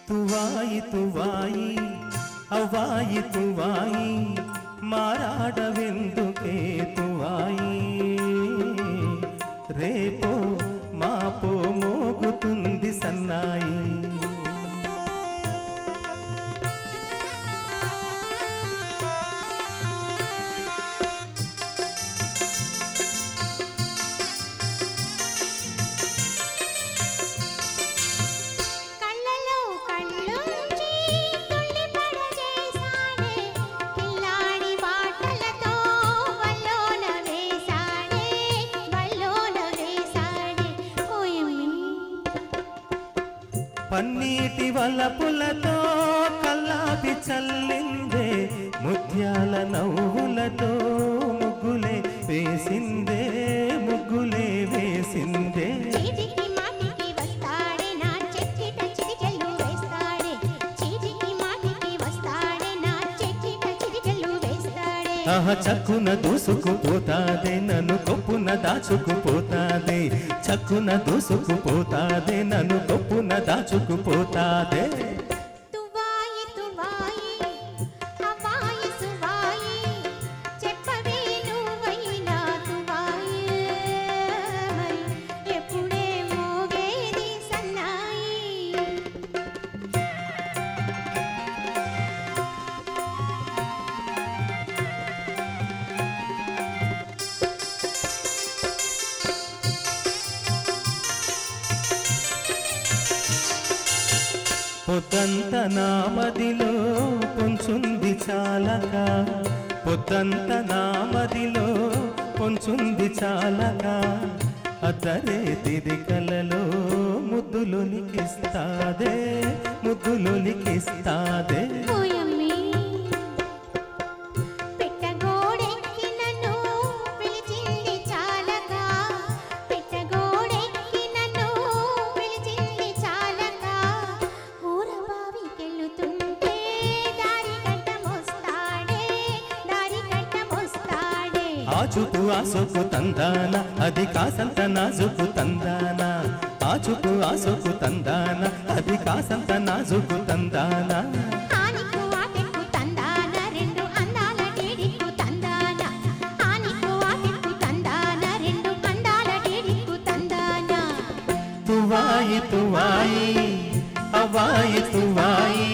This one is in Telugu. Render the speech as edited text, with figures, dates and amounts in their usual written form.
ತುವಾಯಿ ತುವಾಯಿ ಅವಾಯಿ ತುವಾಯಿ ಮಾರಾಡವೆಂದುಕೆ ತುವಾಯಿ రేపో మాపో మోగుతుంది సన్నాయి పన్నీటి వలపులతో కల్లాపి చల్లిందే ముత్యాల నవ్వులతో ముగ్గులే వేసిందే ముగ్గులే వేసిందే చీటికి మాటికి వస్తాడే నా చెక్కిట చిటికెళ్ళు వేస్తాడే చీటికి మాటికి వస్తాడే నా చెక్కిట చిటికెళ్ళు వేస్తాడే ఆహ చక్కున దూసుకుపోతాదే నన్ను కొప్పున దాచుకుపోతాదే చక్కున దూసుకుపోతాదే నన్ను కొప్పున దాచుకుపోతాదే తువాయి తువాయి అవాయి సువాయి చెప్పవే నువ్వైనా తువాయి మరి ఎప్పుడే మోగేది సన్నాయి పొద్దంత నామదిలో పొంచుంది చాలక పొద్దంత నామదిలో పొంచుంది చాలక అద్దరే తిది కలలో ముద్దులొలికిస్తాదే ముద్దులొలికిస్తాదే ఆచుకు ఆసుకు తందాన అది కాసంత నాజుకు తందాన ఆచుకు ఆసుకు తందాన అది కాసంత నాజుకు తందాన ఆనికు ఆటెక్కు తందాన రెండు అందాల డేడిక్కు తందాన ఆనికు ఆటెక్కు తందాన రెండు అందాల డేడిక్కు తందాన తువాయి తువాయి అవాయి తువాయి